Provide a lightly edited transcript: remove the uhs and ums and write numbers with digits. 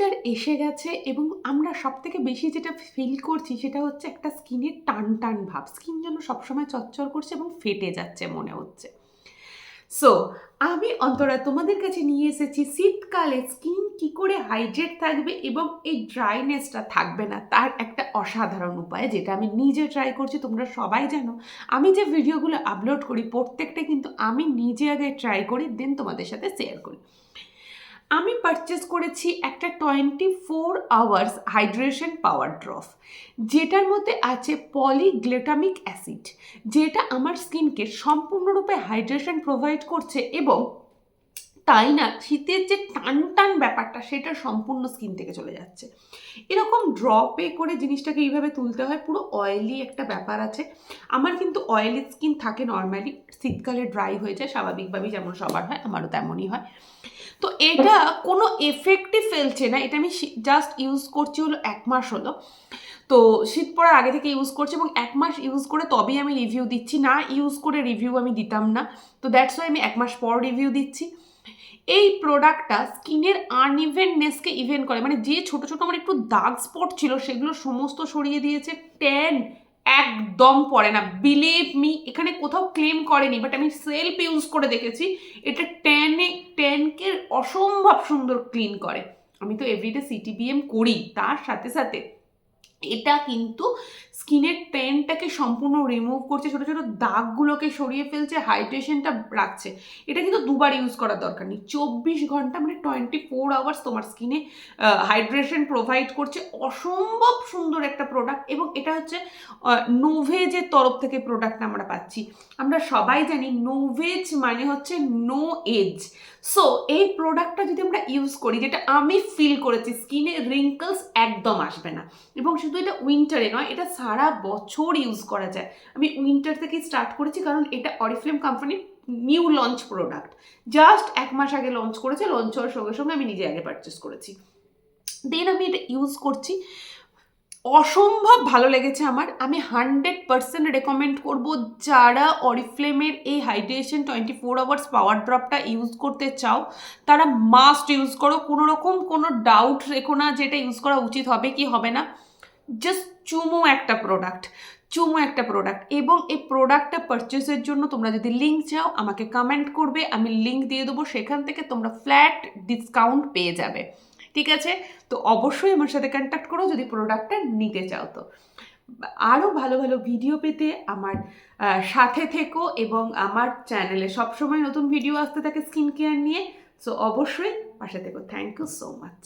Winter এসে গেছে এবং আমরা সবথেকে বেশি যেটা ফিল করছি সেটা হচ্ছে একটা স্কিনের টান টান ভাব। স্কিন যেন সবসময় চচ্চর করছে এবং ফেটে যাচ্ছে মনে হচ্ছে। সো আমি অন্তরা তোমাদের কাছে নিয়ে এসেছি শীতকালে স্কিন কি করে হাইড্রেট থাকবে এবং এই ড্রাইনেসটা থাকবে না তার একটা অসাধারণ উপায়, যেটা আমি নিজে ট্রাই করছি। তোমরা সবাই জানো আমি যে ভিডিওগুলো আপলোড করি প্রত্যেকটা কিন্তু আমি নিজে আগে ট্রাই করি, দেন তোমাদের সাথে শেয়ার করি। আমি পারচেস করেছি একটা 24 আওয়ার্স হাইড্রেশন পাওয়ার ড্রপ, যেটার মধ্যে আছে পলিগ্লুটামিক অ্যাসিড, যেটা আমার স্কিনকে সম্পূর্ণরূপে হাইড্রেশন প্রোভাইড করছে এবং তাই না শীতের যে টান টান ব্যাপারটা সেটা সম্পূর্ণ স্কিন থেকে চলে যাচ্ছে। এরকম ড্রপে করে জিনিসটাকে এইভাবে তুলতে হয়, পুরো অয়েলি একটা ব্যাপার আছে। আমার কিন্তু অয়েলি স্কিন থাকে নর্মালি, শীতকালে ড্রাই হয়ে যায় স্বাভাবিকভাবেই, যেমন সবার হয়, আমারও তেমনই হয়। তো এটা কোনো এফেক্টই ফেলছে না, এটা আমি জাস্ট ইউজ করছি হলো 1 মাস হলো। তো শীত পড়ার আগে থেকে ইউজ করছি এবং 1 মাস ইউজ করে তবেই আমি রিভিউ দিচ্ছি, না ইউজ করে রিভিউ আমি দিতাম না। তো দ্যাটস ওয়াই আমি 1 মাস পর রিভিউ দিচ্ছি। এই প্রোডাক্টটা স্কিনের আনইভেননেসকে ইভেন করে, মানে যে ছোট ছোট আমার একটু দাগ স্পট ছিল সেগুলো সমস্ত সরিয়ে দিয়েছে। ট্যান একদম পড়ে না, বিলিভ মি, এখানে কোথাও ক্লেম করেনি, বাট আমি সেলফ ইউজ করে দেখেছি এটা ট্যানকে অসম্ভব সুন্দর ক্লিন করে। আমি তো এভরিডে সিটিবিএম করি, তার সাথে সাথে এটা কিন্তু স্কিনের ট্যানটাকে সম্পূর্ণ রিমুভ করছে, ছোটো ছোটো দাগগুলোকে সরিয়ে ফেলছে, হাইড্রেশনটা রাখছে। এটা কিন্তু দুবার ইউজ করার দরকার নেই, 24 ঘন্টা মানে 24 আওয়ার্স তোমার স্কিনে হাইড্রেশন প্রোভাইড করছে। অসম্ভব সুন্দর একটা প্রোডাক্ট এবং এটা হচ্ছে নোভেজের তরফ থেকে প্রোডাক্ট আমরা পাচ্ছি। আমরা সবাই জানি নোভেজ মানে হচ্ছে নো এজ। সো এই প্রোডাক্টটা যদি আমরা ইউজ করি, যেটা আমি ফিল করেছি, স্কিনে রিঙ্কলস একদম আসবে না। এবং শুধু এটা উইন্টারে নয়, এটা সারা বছর ইউজ করা যায়। আমি উইন্টার থেকে স্টার্ট করেছি কারণ এটা অরিফ্লেম কোম্পানির নিউ লঞ্চ প্রোডাক্ট, জাস্ট 1 মাস আগে লঞ্চ করেছে, লঞ্চ হওয়ার সঙ্গে সঙ্গে আমি নিজে আগে পারচেস করেছি, দেন আমি এটা ইউজ করছি। অসম্ভব ভালো লেগেছে আমার। আমি 100% রেকমেন্ড করব, যারা অরিফ্লেমের এই হাইড্রেশন 24 আওয়ার্স পাওয়ার ড্রপটা ইউজ করতে চাও তারা মাস্ট ইউজ করো। কোনো রকম কোনো ডাউট রেখো না যেটা ইউজ করা উচিত হবে কি হবে না, জাস্ট চুমো একটা প্রোডাক্ট, চুমো একটা প্রোডাক্ট। এবং এই প্রোডাক্টটা পারচেসের জন্য তোমরা যদি লিঙ্ক চাও আমাকে কমেন্ট করবে, আমি লিঙ্ক দিয়ে দেবো, সেখান থেকে তোমরা ফ্ল্যাট ডিসকাউন্ট পেয়ে যাবে। ঠিক আছে, তো অবশ্যই আমার সাথে কন্ট্যাক্ট করো যদি প্রোডাক্টটা নিতে চাও। তো আরও ভালো ভালো ভিডিও পেতে আমার সাথে থেকো এবং আমার চ্যানেলে সবসময় নতুন ভিডিও আসতে থাকে স্কিন কেয়ার নিয়ে। সো অবশ্যই পাশে থেকো। Thank you so much.